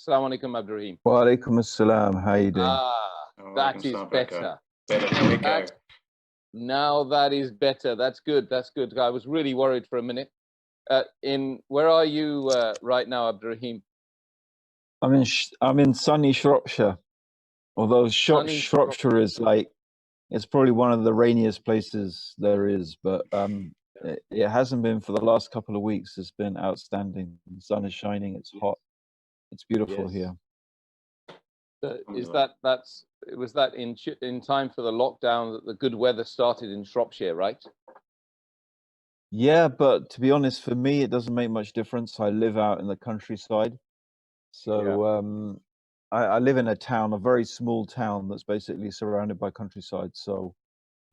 Assalamu alaikum, Abdurraheem. Wa alaikum assalam. How are you doing? That is better. Better. Now that is better. That's good. That's good. I was really worried for a minute. Where are you right now, Abdurraheem? I'm in sunny Shropshire. Although Shropshire is like, it's probably one of the rainiest places there is, but it hasn't been for the last couple of weeks. It's been outstanding. The sun is shining. It's hot. It's beautiful here. Was that in time for the lockdown that the good weather started in Shropshire, right? Yeah, but to be honest, for me, it doesn't make much difference. I live out in the countryside. So I live in a town, a very small town that's basically surrounded by countryside. So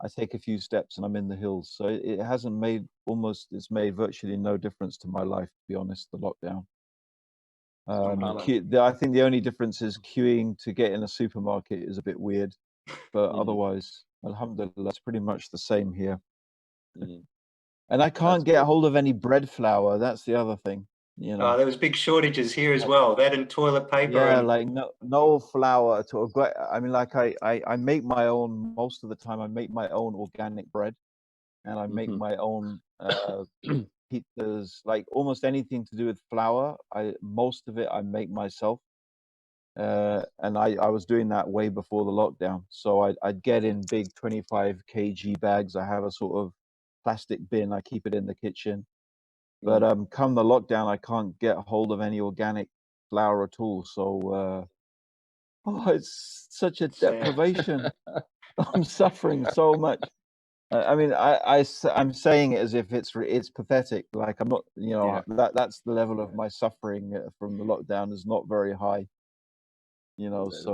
I take a few steps and I'm in the hills. So it's made virtually no difference to my life, to be honest, the lockdown. I think the only difference is queuing to get in a supermarket is a bit weird, but otherwise, alhamdulillah, it's pretty much the same here. And I can't get a hold of any bread flour. That's the other thing. You know, there was big shortages here as well. That and toilet paper. Yeah, like no flour at all. I mean, like I make my own most of the time. I make my own organic bread, and I make my own pizzas. Like almost anything to do with flour, most of it I make myself. And I was doing that way before the lockdown. So I'd get in big 25 kg bags. I have a sort of plastic bin. I keep it in the kitchen. But come the lockdown, I can't get a hold of any organic flour at all. So it's such a deprivation. I'm suffering so much. I mean, I'm saying it as if it's pathetic. Like I'm not, you know, that's the level of my suffering from the lockdown is not very high. You know, so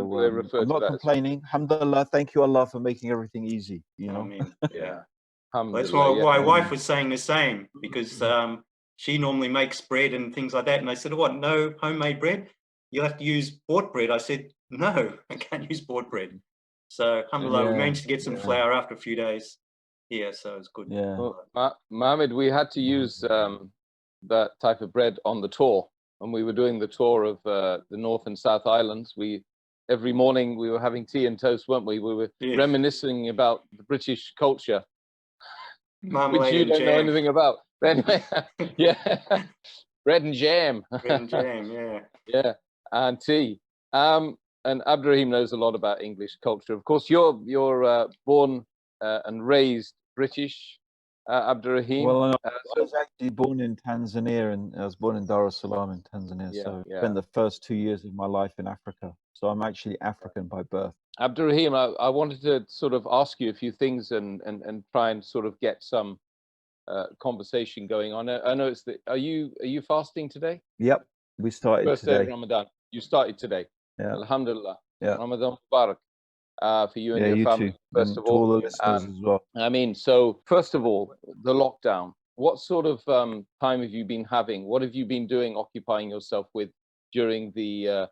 I'm not complaining. Alhamdulillah, thank you Allah for making everything easy. You know, That's why my wife was saying the same, because she normally makes bread and things like that. And I said, what, no homemade bread? You'll have to use bought bread. I said, no, I can't use bought bread. So alhamdulillah, we managed to get some flour after a few days. Yeah, so it's good. Yeah. Well, Mohammed, we had to use that type of bread on the tour. When we were doing the tour of the North and South Islands, every morning we were having tea and toast, weren't we? We were reminiscing about the British culture, which you don't know anything about. Anyway, bread and jam. Bread and jam, yeah, and tea. And Abdurraheem knows a lot about English culture. Of course, you're born and raised British, Abdurraheem. Well, I was actually born in Tanzania, and I was born in Dar es Salaam in Tanzania. So I spent the first 2 years of my life in Africa. So I'm actually African by birth. Abdurraheem, I wanted to sort of ask you a few things and try and sort of get some conversation going on. I know are you fasting today? Yep, we started first today. Day of Ramadan. You started today. Yeah. Alhamdulillah. Yeah. Ramadan Mubarak for you and your you family. Too. First of all, to all the listeners as well. I mean, so first of all, the lockdown. What sort of time have you been having? What have you been doing, occupying yourself with during the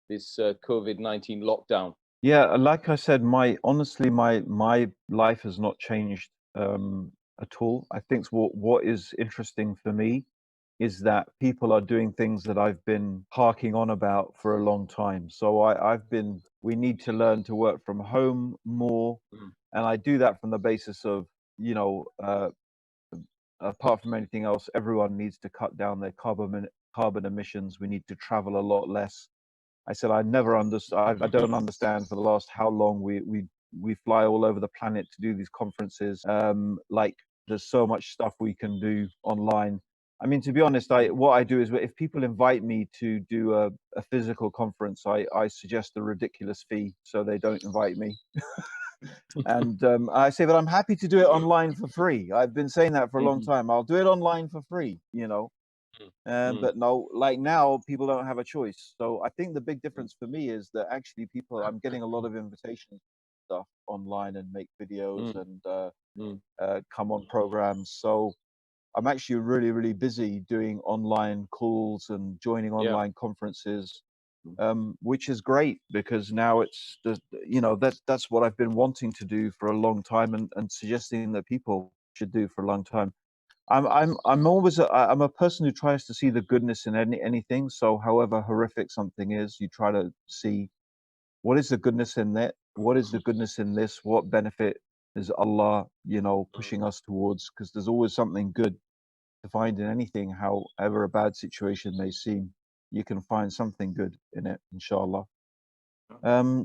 this COVID-19 lockdown? Yeah, like I said, honestly, my life has not changed at all. I think what is interesting for me is that people are doing things that I've been harking on about for a long time. So we need to learn to work from home more. And I do that from the basis of, you know, apart from anything else, everyone needs to cut down their carbon emissions. We need to travel a lot less. I said, I don't understand for the last how long we fly all over the planet to do these conferences. Like there's so much stuff we can do online. I mean, to be honest, what I do is if people invite me to do a physical conference, I suggest a ridiculous fee so they don't invite me. And I say, but I'm happy to do it online for free. I've been saying that for a long time. I'll do it online for free, you know. But no, like now people don't have a choice. So I think the big difference for me is that actually I'm getting a lot of invitations stuff online and make videos and come on programs. So I'm actually really, really busy doing online calls and joining online conferences, which is great because now that's what I've been wanting to do for a long time and suggesting that people should do for a long time. I'm always I'm a person who tries to see the goodness in anything. So however horrific something is, you try to see what is the goodness in that, what is the goodness in this, what benefit is Allah, you know, pushing us towards, because there's always something good to find in anything, however a bad situation may seem. You can find something good in it, inshallah.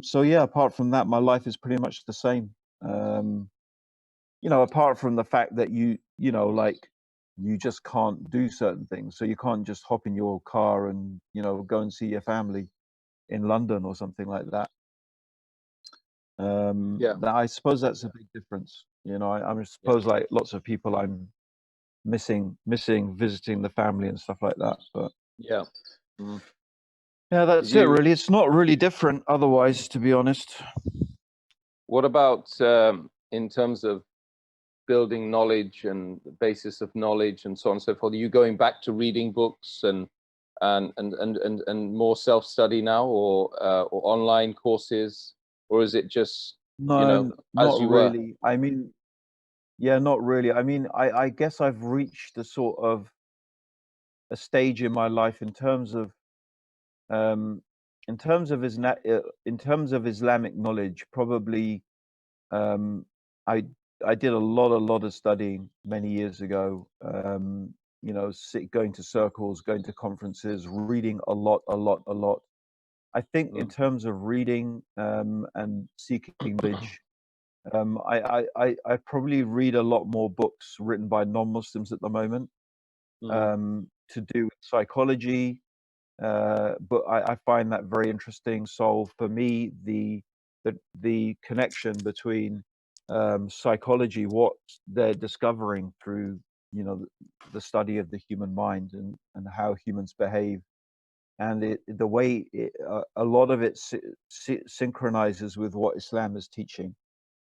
So yeah, apart from that, my life is pretty much the same. You know, apart from the fact that you know, like, you just can't do certain things. So you can't just hop in your car and, you know, go and see your family in London or something like that. I suppose that's a big difference. You know, I suppose like lots of people, I'm missing visiting the family and stuff like that. But yeah, that's it really. It's not really different otherwise, to be honest. What about in terms of building knowledge and the basis of knowledge and so on and so forth? Are you going back to reading books and more self-study now, or online courses, or is it just, no, you know, not really? I mean, yeah, not really. I mean, I guess I've reached a sort of a stage in my life in terms of Islamic knowledge. Probably I did a lot of studying many years ago. You know, going to circles, going to conferences, reading a lot. I think in terms of reading and seeking knowledge, I probably read a lot more books written by non-Muslims at the moment, to do with psychology, but I find that very interesting. So for me, the connection between psychology, what they're discovering through, you know, the study of the human mind and how humans behave, and the way a lot of it synchronizes with what Islam is teaching.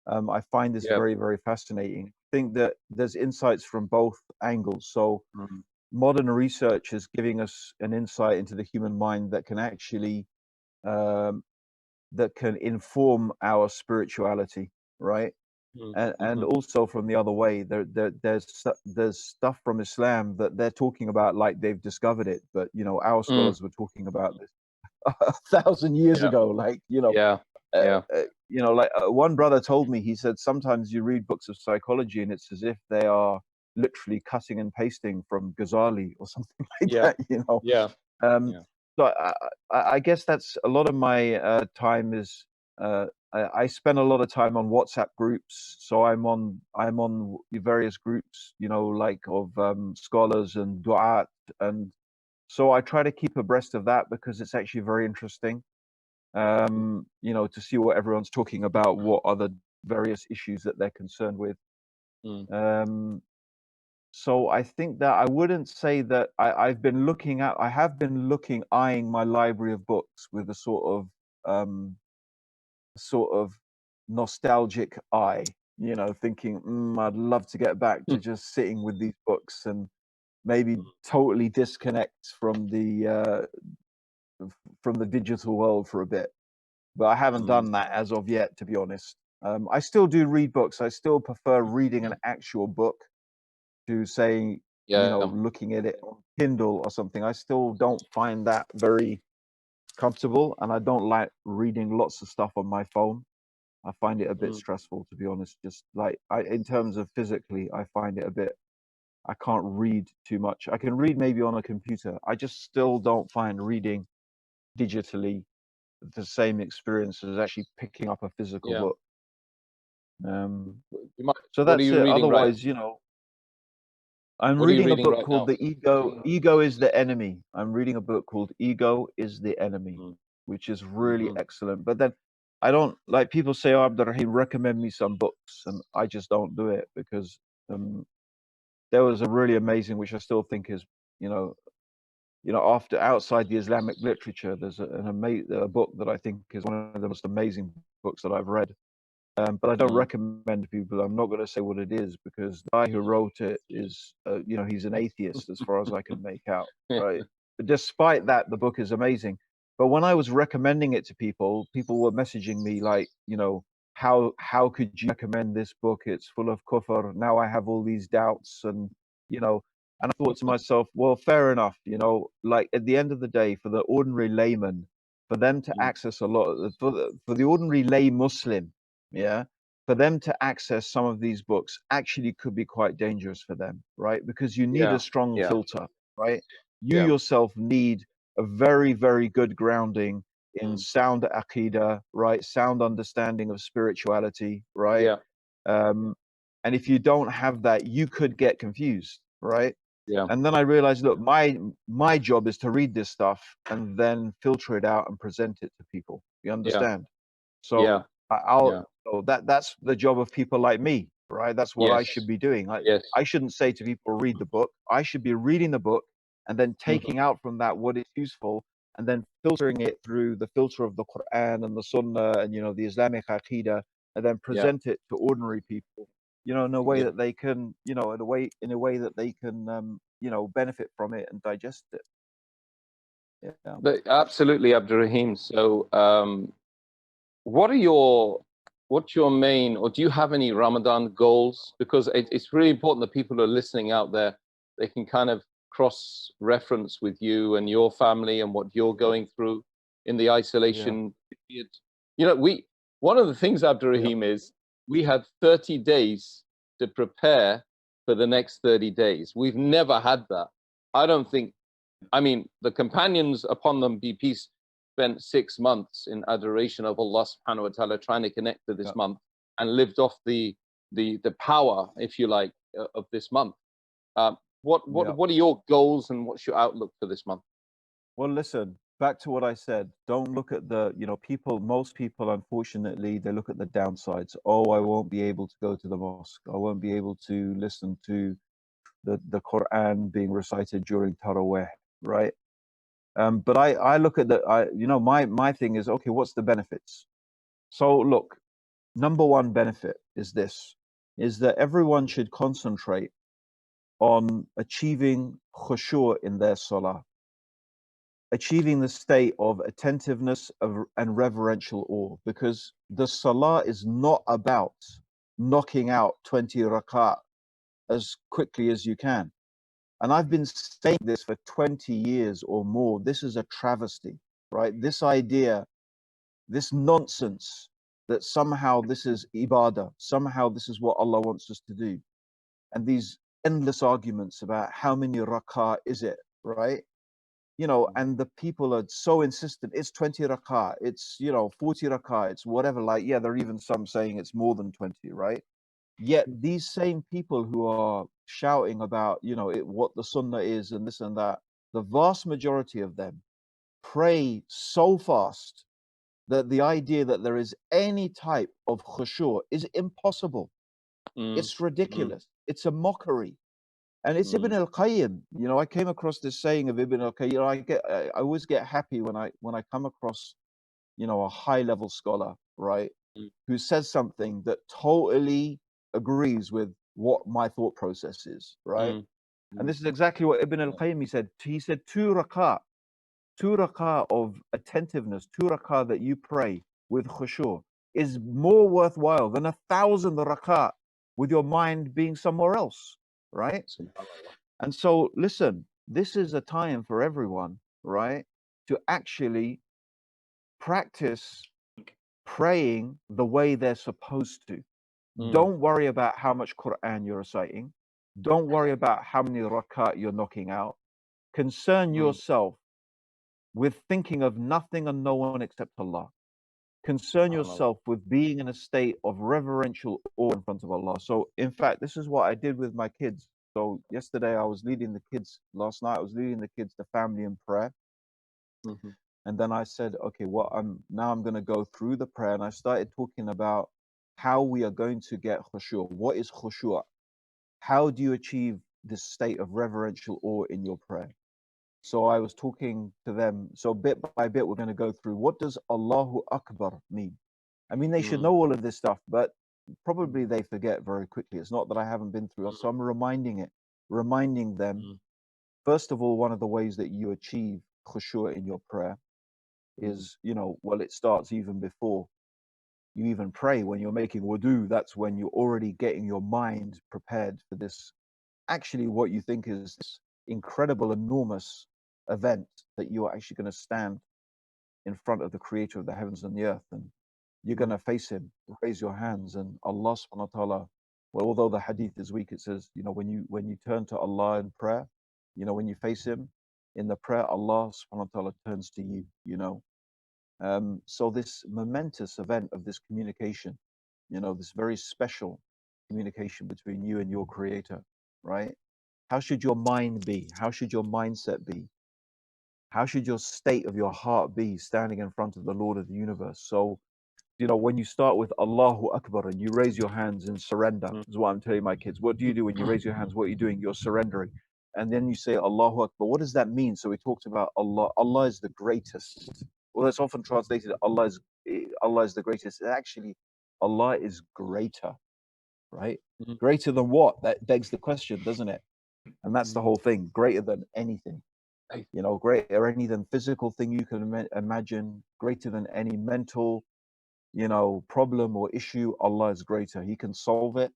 I find this very, very fascinating. I think that there's insights from both angles. So modern research is giving us an insight into the human mind that can actually that can inform our spirituality, right? And also from the other way, there's stuff from Islam that they're talking about like they've discovered it, but you know, our scholars were talking about this 1,000 years ago. Like, you know, you know, like one brother told me, he said sometimes you read books of psychology and it's as if they are literally cutting and pasting from Ghazali or something like that, you know. So I guess that's a lot of my time is I spend a lot of time on WhatsApp groups. So I'm on various groups, you know, like of scholars and du'at, and so I try to keep abreast of that because it's actually very interesting. You know, to see what everyone's talking about, what are the various issues that they're concerned with. So I think that I wouldn't say that I have been eyeing my library of books with a sort of nostalgic eye, you know, thinking, I'd love to get back to just sitting with these books and maybe totally disconnect from the digital world for a bit. But I haven't done that as of yet, to be honest. I still do read books. I still prefer reading an actual book to saying, you know, looking at it on Kindle or something. I still don't find that very comfortable, and I don't like reading lots of stuff on my phone. I find it a bit stressful, to be honest. Just like in terms of physically, I find it a bit. I can't read too much. I can read maybe on a computer. I just still don't find reading digitally the same experience as actually picking up a physical book. So that's it. Otherwise, you know, I'm reading a book called The Ego is the Enemy. I'm reading a book called Ego is the Enemy, which is really excellent. But then I don't, like, people say, oh, Abdurraheem, recommend me some books, and I just don't do it because there was a really amazing, which I still think is, you know, after outside the Islamic literature, there's a book that I think is one of the most amazing books that I've read. But I don't recommend to people. I'm not going to say what it is because the guy who wrote it is, you know, he's an atheist as far as I can make out, right? But despite that, the book is amazing. But when I was recommending it to people, people were messaging me like, you know, how could you recommend this book? It's full of kufr. Now I have all these doubts, and you know. And I thought to myself, well, fair enough, you know, like at the end of the day, for the ordinary layman, for them to access a lot, for the ordinary lay Muslim, yeah, for them to access some of these books actually could be quite dangerous for them, right? Because you need Yeah. a strong Yeah. filter, right? You Yeah. yourself need a very, very good grounding in sound aqidah, right? Sound understanding of spirituality, right? Yeah. And if you don't have that, you could get confused, right? Yeah. And then I realized, look, my job is to read this stuff and then filter it out and present it to people. You understand? So Yeah. I'll so that's the job of people like me, right? That's what I Yes. should be doing. Yes. I shouldn't say to people, read the book. I should be reading the book and then taking out from that what is useful and then filtering it through the filter of the Quran and the Sunnah and, you know, the Islamic Aqidah, and then Yeah. present it to ordinary people, you know, in a way Yeah. that they can, you know, in a way that they can, you know, benefit from it and digest it. Yeah. Absolutely, Abdurraheem. So, what's your main, or do you have any Ramadan goals? Because it's really important that people who are listening out there, they can kind of cross-reference with you and your family and what you're going through in the isolation period. You know, one of the things, Abdurraheem, is we had 30 days to prepare for the next 30 days. We've never had that. I don't think, I mean, the companions, upon them be peace, spent 6 months in adoration of Allah subhanahu wa ta'ala, trying to connect to this month, and lived off the power, if you like, of this month. What are your goals and what's your outlook for this month? Well, listen, back to what I said. Don't look at the, you know, most people, unfortunately, they look at the downsides. Oh, I won't be able to go to the mosque. I won't be able to listen to the Quran being recited during Taraweeh, right? But I look at you know, my thing is, okay, what's the benefits? So look, number one benefit is that everyone should concentrate on achieving khushu' in their salah, achieving the state of attentiveness and reverential awe, because the salah is not about knocking out 20 rakat as quickly as you can. And I've been saying this for 20 years or more. This is a travesty, right? This idea, this nonsense that somehow this is ibadah, somehow this is what Allah wants us to do. And these endless arguments about how many rak'ah is it, right? You know, and the people are so insistent, it's 20 rak'ah, it's, you know, 40 rak'ah, it's whatever, like, yeah, there are even some saying it's more than 20, right? Yet these same people who are shouting about, you know, what the sunnah is and this and that, the vast majority of them pray so fast that the idea that there is any type of khushu' is impossible. It's ridiculous. It's a mockery. And it's Ibn al-Qayyim. You know, I came across this saying of Ibn al-Qayyim. You know, I always get happy when I come across, you know, a high level scholar, right, who says something that totally agrees with what my thought process is, right? And this is exactly what Ibn al-Qayyim said. He said 2 rak'ah of attentiveness, 2 rak'ah that you pray with khushu' is more worthwhile than 1,000 rak'ah with your mind being somewhere else, right? And so, listen, this is a time for everyone, right, to actually practice praying the way they're supposed to. Don't worry about how much Quran you're reciting. Don't worry about how many rakat you're knocking out. Concern yourself with thinking of nothing and no one except Allah. Concern yourself with being in a state of reverential awe in front of Allah. So, in fact, this is what I did with my kids. So, yesterday I was leading the kids, last night I was leading the kids to family in prayer. And then I said, okay, now I'm going to go through the prayer. And I started talking about how we are going to get khushu'. What is khushu'? How do you achieve this state of reverential awe in your prayer? So I was talking to them. So bit by bit, we're going to go through, what does Allahu Akbar mean? I mean, they should know all of this stuff, but probably they forget very quickly. It's not that I haven't been through it. So I'm reminding them, first of all, one of the ways that you achieve khushu' in your prayer is, you know, well, it starts even before you even pray. When you're making wudu, that's when you're already getting your mind prepared for this actually what you think is this incredible, enormous event that you are actually going to stand in front of the creator of the heavens and the earth, and you're going to face him, raise your hands, and Allah subhanahu wa ta'ala, well, although the hadith is weak, it says, you know, when you turn to Allah in prayer, you know, when you face him in the prayer, Allah subhanahu wa ta'ala turns to you, you know. So this momentous event of this communication, you know, this very special communication between you and your creator, right? How should your mind be? How should your mindset be? How should your state of your heart be standing in front of the Lord of the universe? So, you know, when you start with Allahu Akbar and you raise your hands in surrender, is what I'm telling my kids. What do you do when you raise your hands? What are you doing? You're surrendering. And then you say Allahu Akbar. What does that mean? So we talked about Allah. Allah is the greatest. Well, that's often translated Allah is the greatest. Actually, Allah is greater, right? Greater than what? That begs the question, doesn't it? And that's the whole thing. Greater than anything. You know, greater any than physical thing you can imagine, greater than any mental, you know, problem or issue. Allah is greater. He can solve it.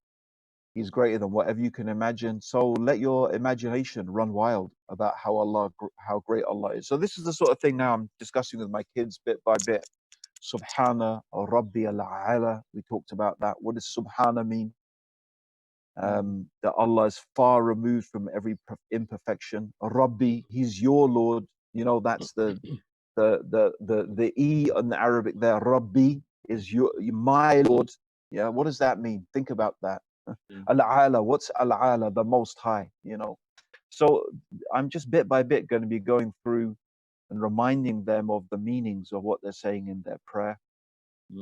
He's greater than whatever you can imagine. So let your imagination run wild about how great Allah is. So this is the sort of thing now I'm discussing with my kids bit by bit. Subhana Rabbi al-A'la. We talked about that. What does Subhana mean? That Allah is far removed from every imperfection. Rabbi, He's your Lord. You know, that's the E in the Arabic there. Rabbi is my Lord. Yeah, what does that mean? Think about that. Al-Ala, what's Al-Ala? The Most High, you know. So I'm just bit by bit going to be going through and reminding them of the meanings of what they're saying in their prayer.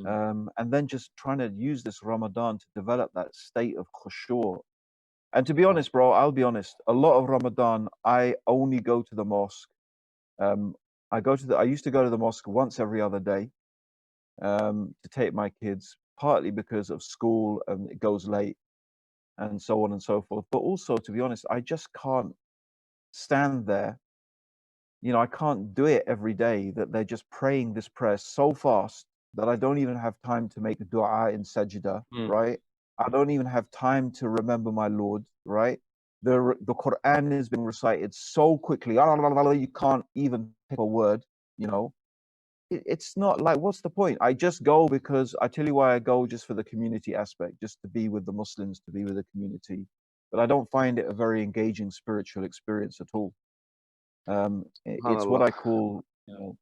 And then just trying to use this Ramadan to develop that state of khushu'. And to be honest, bro, I'll be honest, a lot of Ramadan, I only go to the mosque. I used to go to the mosque once every other day to take my kids, partly because of school and it goes late and so on and so forth. But also, to be honest, I just can't stand there. You know, I can't do it every day that they're just praying this prayer so fast that I don't even have time to make dua in sajda, right? I don't even have time to remember my Lord, right? The Quran is being recited so quickly, you can't even pick a word, you know. It's not like, what's the point? I just go because I tell you why I go, just for the community aspect, just to be with the Muslims, to be with the community. But I don't find it a very engaging spiritual experience at all. It's what I call, you know,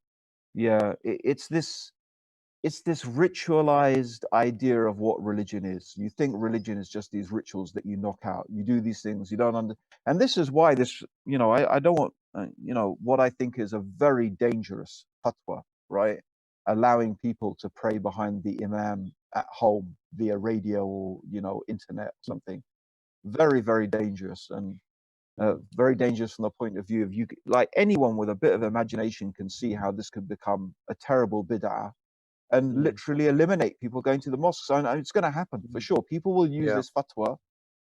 yeah, it's this ritualized idea of what religion is. You think religion is just these rituals that you knock out. You do these things, you don't and this is why this, you know, I don't want, you know, what I think is a very dangerous fatwa, right? Allowing people to pray behind the imam at home via radio or, you know, internet or something. Very, very dangerous, and very dangerous from the point of view of you, like anyone with a bit of imagination can see how this could become a terrible bid'ah and literally eliminate people going to the mosques. And it's going to happen for sure. People will use this fatwa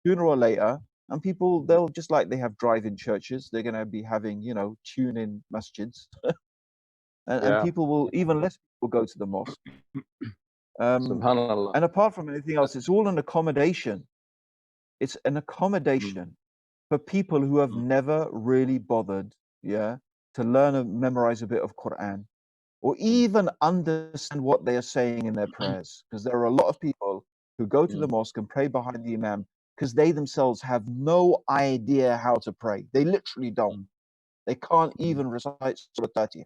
sooner or later, and people, they'll just like they have drive-in churches, they're going to be having, you know, tune-in masjids, and people will, even less people go to the mosque. Subhanallah. And apart from anything else, it's all an accommodation. It's an accommodation for people who have never really bothered, to learn and memorize a bit of Quran, or even understand what they are saying in their prayers. Because there are a lot of people who go to the mosque and pray behind the imam because they themselves have no idea how to pray. They literally don't. They can't even recite Surah Fatiha,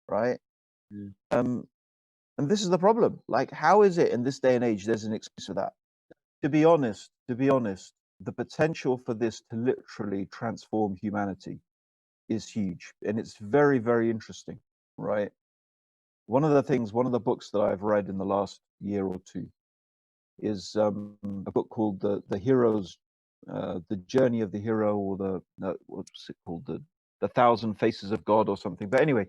right? And this is the problem. Like, how is it in this day and age there's an excuse for that? To be honest, the potential for this to literally transform humanity is huge. And it's very, very interesting, right? One of the books that I've read in the last year or two is a book called The Hero's, The Journey of the Hero, or what's it called? The Thousand Faces of God or something. But anyway,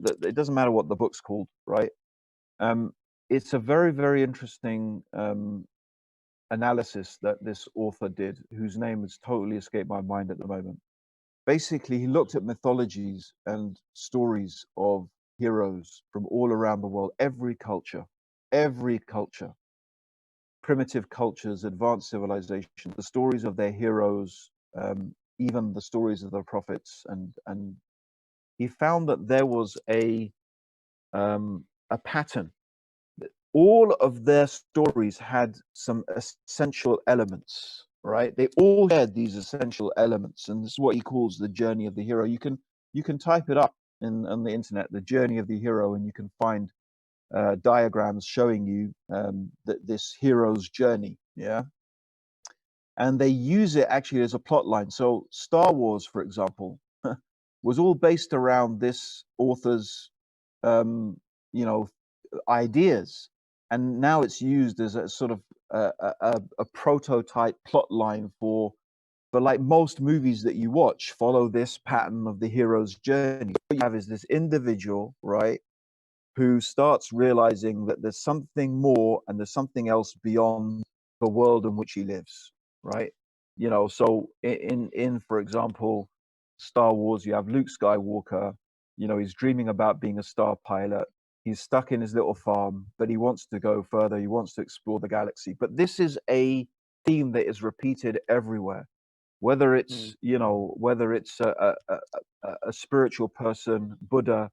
it doesn't matter what the book's called, right? It's a very, very interesting analysis that this author did, whose name has totally escaped my mind at the moment. Basically, he looked at mythologies and stories of heroes from all around the world, every culture primitive cultures, advanced civilizations, the stories of their heroes, even the stories of the prophets, and he found that there was a pattern. All of their stories had some essential elements, right? They all had these essential elements, and this is what he calls the journey of the hero. You can type it up on the internet, the journey of the hero, and you can find diagrams showing you that this hero's journey. Yeah, and they use it actually as a plot line. So Star Wars, for example, was all based around this author's, you know, ideas, and now it's used as a sort of a prototype plot line for like most movies that you watch follow this pattern of the hero's journey. What you have is this individual, right, who starts realizing that there's something more and there's something else beyond the world in which he lives, right? You know, so in for example, Star Wars, you have Luke Skywalker. You know, he's dreaming about being a star pilot. He's stuck in his little farm, but he wants to go further. He wants to explore the galaxy. But this is a theme that is repeated everywhere, whether it's, you know, whether it's a spiritual person, Buddha,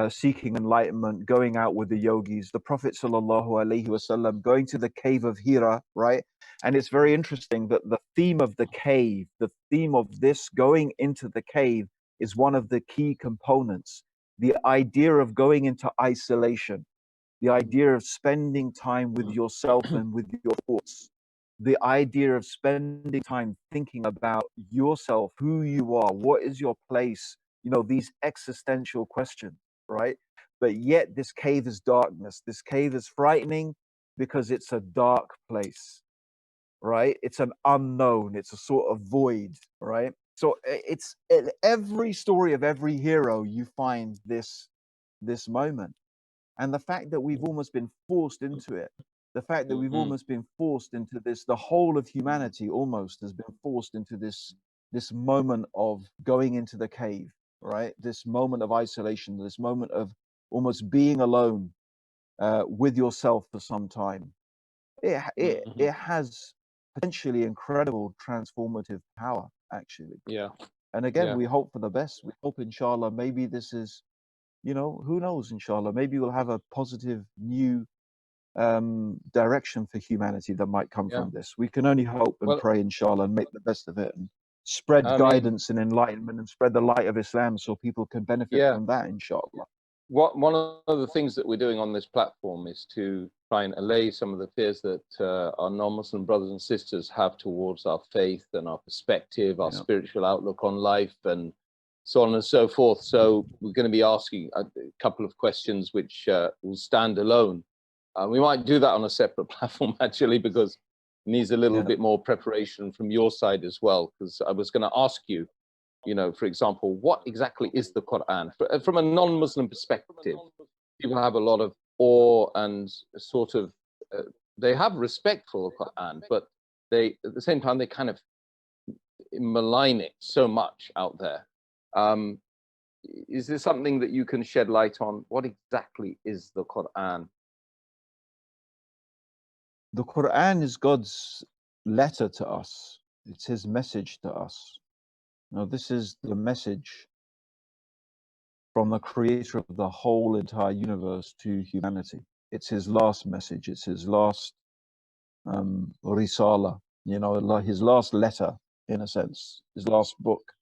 seeking enlightenment, going out with the yogis, the Prophet sallallahu alaihi wasallam, going to the cave of Hira, right? And it's very interesting that the theme of the cave, the theme of this going into the cave, is one of the key components. The idea of going into isolation, the idea of spending time with yourself and with your thoughts, the idea of spending time thinking about yourself, who you are, what is your place, you know, these existential questions, right? But yet this cave is darkness. This cave is frightening because it's a dark place, right? It's an unknown, it's a sort of void, right? So it's in every story of every hero, you find this moment. And the fact that we've almost been forced into it, the fact that we've almost been forced into this, the whole of humanity almost has been forced into this moment of going into the cave, right? This moment of isolation, this moment of almost being alone with yourself for some time. It has potentially incredible transformative power, actually. Yeah. And again, we hope for the best. We hope, inshallah, maybe this is, you know, who knows, inshallah, maybe we'll have a positive new direction for humanity that might come from this. We can only hope and pray, inshallah, and make the best of it and spread guidance and enlightenment and spread the light of Islam so people can benefit from that, inshallah. One of the things that we're doing on this platform is to try and allay some of the fears that our non-Muslim brothers and sisters have towards our faith and our perspective, our spiritual outlook on life, and so on and so forth. So we're going to be asking a couple of questions which will stand alone. We might do that on a separate platform, actually, because it needs a little bit more preparation from your side as well, because I was going to ask you, you know, for example, what exactly is the Quran? From a non-Muslim perspective, people have a lot of awe and sort of, they have respect for the Quran, but they, at the same time, they kind of malign it so much out there. Is there something that you can shed light on? What exactly is the Quran? The Quran is God's letter to us. It's his message to us. Now, this is the message from the creator of the whole entire universe to humanity. It's his last message. It's his last risala, you know, his last letter, in a sense, his last book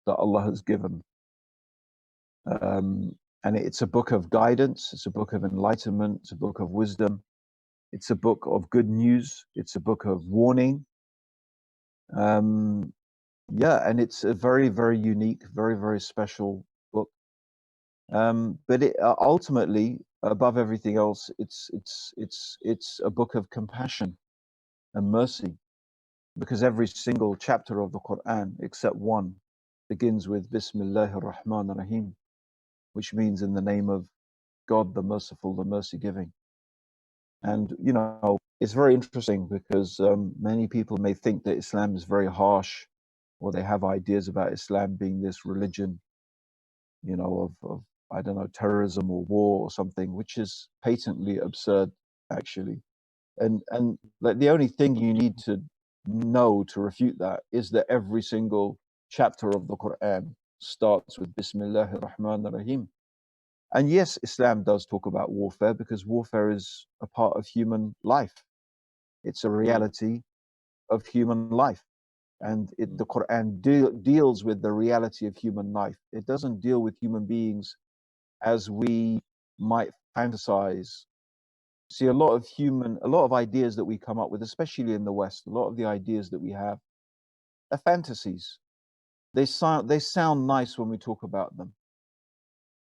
that Allah has given. And it's a book of guidance. It's a book of enlightenment. It's a book of wisdom. It's a book of good news. It's a book of warning. Yeah, and it's a very, very unique, very, very special book. But it ultimately, above everything else, it's a book of compassion and mercy, because every single chapter of the Quran, except one, begins with Bismillahir Rahmanir Rahim, which means in the name of God, the merciful, the mercy giving. And, you know, it's very interesting because many people may think that Islam is very harsh, or they have ideas about Islam being this religion, you know, of I don't know, terrorism or war or something, which is patently absurd, actually. And like the only thing you need to know to refute that is that every single chapter of the Quran starts with Bismillahir Rahmanir Rahim. And yes, Islam does talk about warfare because warfare is a part of human life. It's a reality of human life. And the Quran deals with the reality of human life. It doesn't deal with human beings as we might fantasize. See, a lot of ideas that we come up with, especially in the West, a lot of the ideas that we have are fantasies. They sound nice when we talk about them.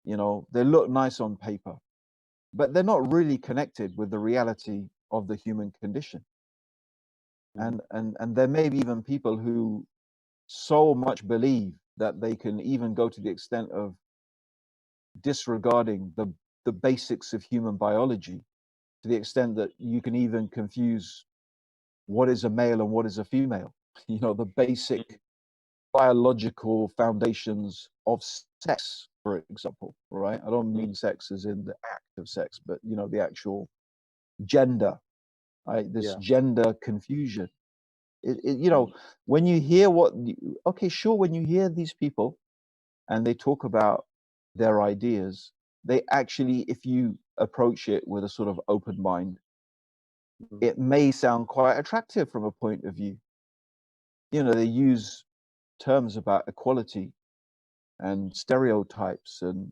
You know, they look nice on paper, but they're not really connected with the reality of the human condition. And there may be even people who so much believe that they can even go to the extent of disregarding the basics of human biology, to the extent that you can even confuse what is a male and what is a female. You know, the basic biological foundations of sex, for example, right? I don't mean sex as in the act of sex, but, you know, the actual gender, right? This gender confusion. You know, when you hear okay, sure, when you hear these people and they talk about their ideas, they actually, if you approach it with a sort of open mind, it may sound quite attractive from a point of view. You know, they use terms about equality and stereotypes, and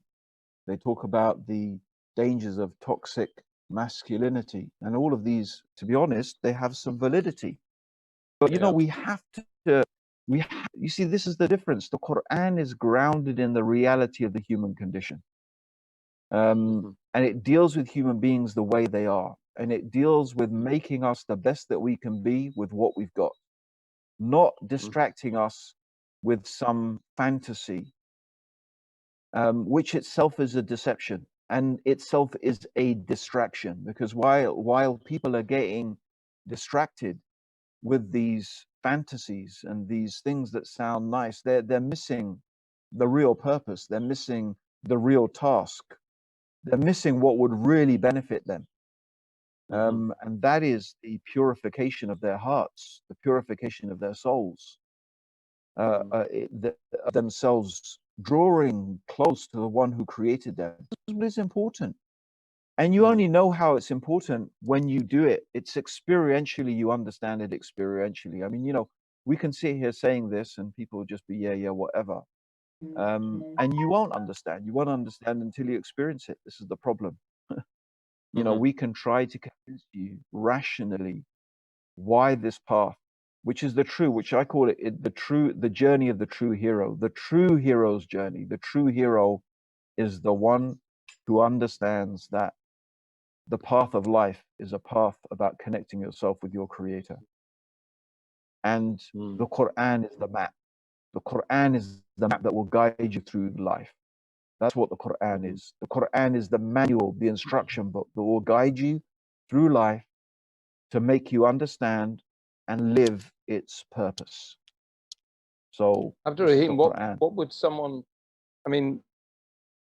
they talk about the dangers of toxic masculinity, and all of these, to be honest, they have some validity. But you know, we have to you see, this is the difference. The Quran is grounded in the reality of the human condition, and it deals with human beings the way they are, and it deals with making us the best that we can be with what we've got, not distracting us with some fantasy, which itself is a deception and itself is a distraction. Because while people are getting distracted with these fantasies and these things that sound nice, they're missing the real purpose. They're missing the real task. They're missing what would really benefit them. And that is the purification of their hearts, the purification of their souls, themselves drawing close to the one who created them. This is what is important. And you only know how it's important when you do it. It's experientially, you understand it experientially. I mean, you know, we can sit here saying this and people will just be, yeah, whatever. And you won't understand. You won't understand until you experience it. This is the problem. You know, we can try to convince you rationally why this path, which is the true, which I call it the journey of the true hero, the true hero's journey. The true hero is the one who understands that the path of life is a path about connecting yourself with your creator. And the Quran is the map. The Quran is the map that will guide you through life. That's what the Quran is. The Quran is the manual, the instruction book that will guide you through life to make you understand and live its purpose. So, Abdurraheem, what would someone, I mean,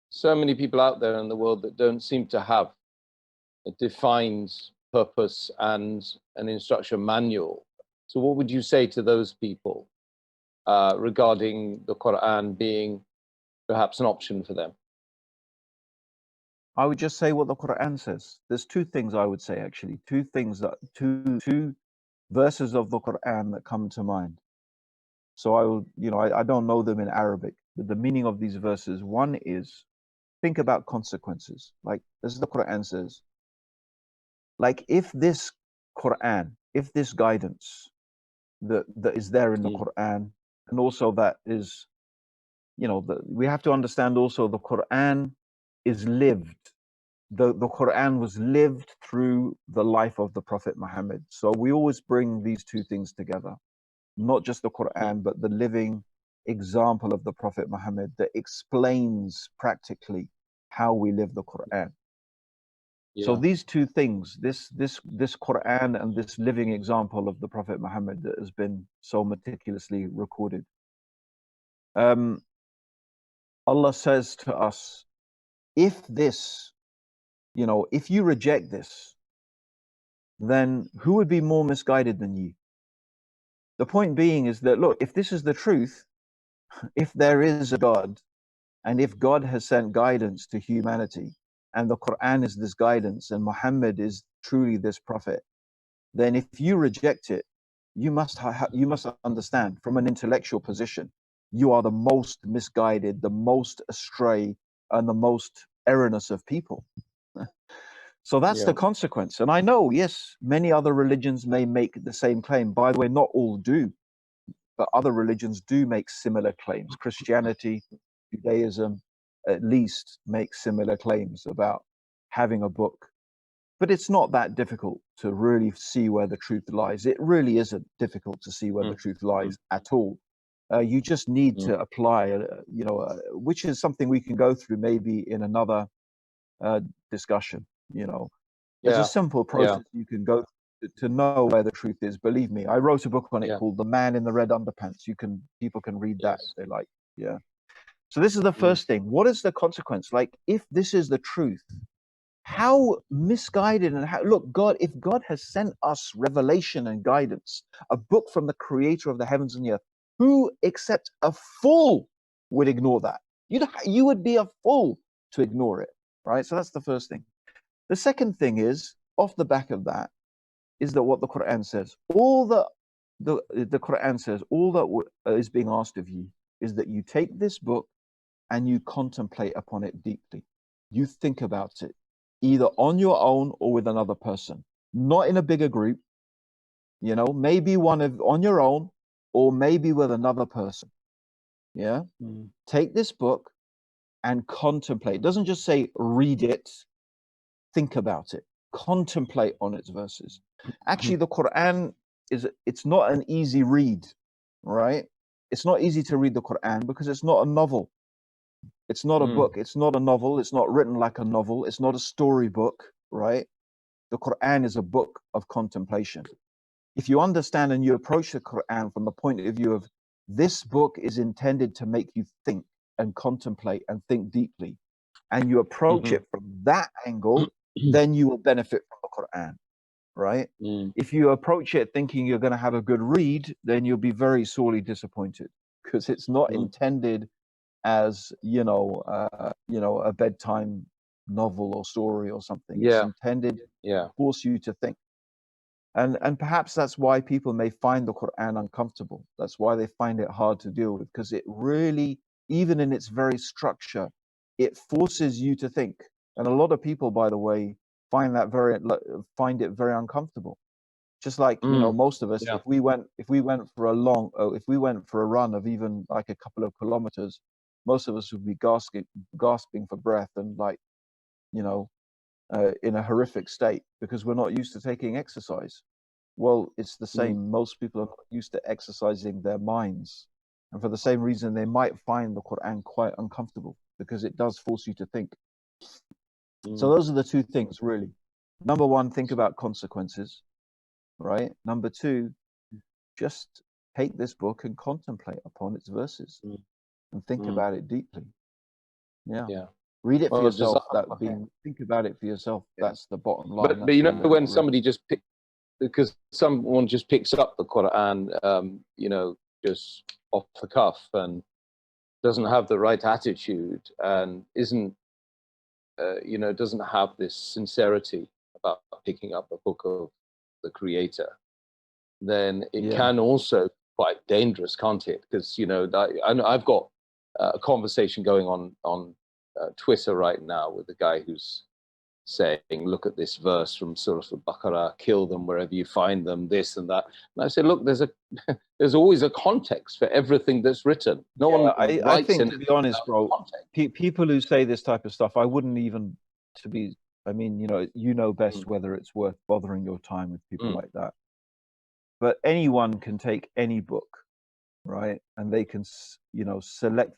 so many people out there in the world that don't seem to have a defined purpose and an instruction manual. So what would you say to those people regarding the Quran being perhaps an option for them? I would just say what the Quran says. There's two things I would say, actually. Two verses of the Quran that come to mind. So I will, you know, I don't know them in Arabic, but the meaning of these verses, one is, think about consequences. Like, as the Quran says, like, if this Quran, if this guidance that is there in the Quran, and also that is, you know, we have to understand also the Quran is lived. The Quran was lived through the life of the Prophet Muhammad. So we always bring these two things together, not just the Quran, but the living example of the Prophet Muhammad that explains practically how we live the Quran. So these two things, this Quran and this living example of the Prophet Muhammad that has been so meticulously recorded. Allah says to us, if this, you know, if you reject this, then who would be more misguided than you? The point being is that, look, if this is the truth, if there is a God, and if God has sent guidance to humanity, and the Quran is this guidance, and Muhammad is truly this prophet, then if you reject it, you must understand from an intellectual position, you are the most misguided, the most astray, and the most erroneous of people. So that's the consequence. And I know, yes, many other religions may make the same claim. By the way, not all do, but other religions do make similar claims. Christianity, Judaism, at least make similar claims about having a book. But it's not that difficult to really see where the truth lies. It really isn't difficult to see where the truth lies at all. You just need to apply, which is something we can go through maybe in another discussion. There's a simple process you can go through to know where the truth is. Believe me, I wrote a book on it called "The Man in the Red Underpants." People can read that if they like. Yeah. So this is the first thing. What is the consequence? Like, if this is the truth, how misguided and if God has sent us revelation and guidance, a book from the creator of the heavens and the earth, who except a fool would ignore that? You would be a fool to ignore it, right? So that's the first thing. The second thing is, off the back of that, is that what the Quran says. The Quran says, all that is being asked of you is that you take this book and you contemplate upon it deeply. You think about it, either on your own or with another person, not in a bigger group, maybe on your own or maybe with another person. Yeah. Take this book and contemplate. It doesn't just say read it, think about it, contemplate on its verses. Actually, the Quran it's not an easy read, right? It's not easy to read the Quran because it's not a novel. It's not a book. It's not a novel. It's not written like a novel. It's not a storybook, right? The Quran is a book of contemplation. If you understand and you approach the Quran from the point of view of this book is intended to make you think and contemplate and think deeply, and you approach it from that angle, then you will benefit from the Quran, right? If you approach it thinking you're going to have a good read, then you'll be very sorely disappointed because it's not intended as a bedtime novel or story or something. It's intended to force you to think, and perhaps that's why people may find the Quran uncomfortable. That's why they find it hard to deal with, because it really, even in its very structure, it forces you to think. And a lot of people, by the way, find it very uncomfortable. Just like most of us, if we went for a run of even like a couple of kilometers, most of us would be gasping for breath and in a horrific state because we're not used to taking exercise. Well, it's the same. Most people are not used to exercising their minds, and for the same reason, they might find the Quran quite uncomfortable because it does force you to think. So those are the two things, really. Number one, think about consequences, right? Number two, just take this book and contemplate upon its verses and think about it deeply. Yeah. Read it for yourself. Think about it for yourself. That's the bottom line. But when somebody because someone just picks up the Quran, just off the cuff and doesn't have the right attitude and isn't, doesn't have this sincerity about picking up a book of the Creator, then it can also be quite dangerous, can't it? Because I've got a conversation going on Twitter right now with a guy who's saying, look at this verse from Surah Al-Baqarah, kill them wherever you find them, this and that. And I said, look, there's always a context for everything that's written. No one writes. I think, to be honest, bro, people who say this type of stuff, I wouldn't even best whether it's worth bothering your time with people like that. But anyone can take any book, right? And they can, select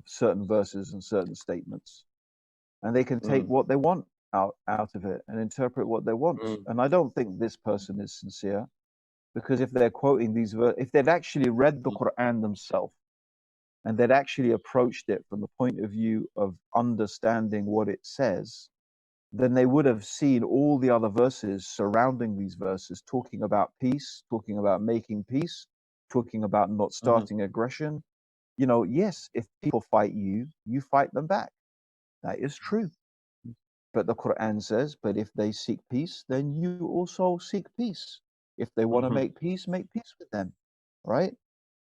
certain verses and certain statements, and they can take what they want out of it and interpret what they want. And I don't think this person is sincere, because if they're quoting these if they'd actually read the Quran themselves and they'd actually approached it from the point of view of understanding what it says, then they would have seen all the other verses surrounding these verses, talking about peace, talking about making peace, talking about not starting aggression. You know, yes, if people fight you, you fight them back. That is true. But the Quran says, but if they seek peace, then you also seek peace. If they want to make peace with them, right?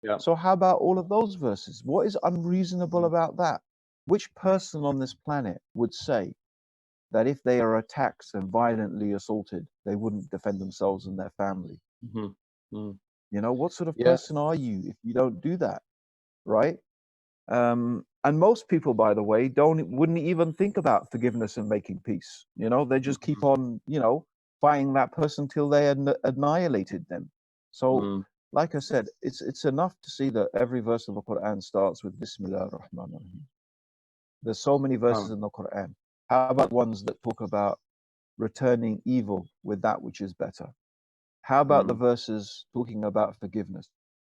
Yeah. So how about all of those verses? What is unreasonable about that? Which person on this planet would say that if they are attacked and violently assaulted, they wouldn't defend themselves and their family? You know, what sort of person are you if you don't do that, right? And most people, by the way, wouldn't even think about forgiveness and making peace. You know, they just keep on, you know, fighting that person till they annihilated them. So, like I said, it's enough to see that every verse of the Quran starts with Bismillah ar-Rahman ar-Rahim. There's so many verses in the Quran. How about ones that talk about returning evil with that which is better? How about the verses talking about forgiveness?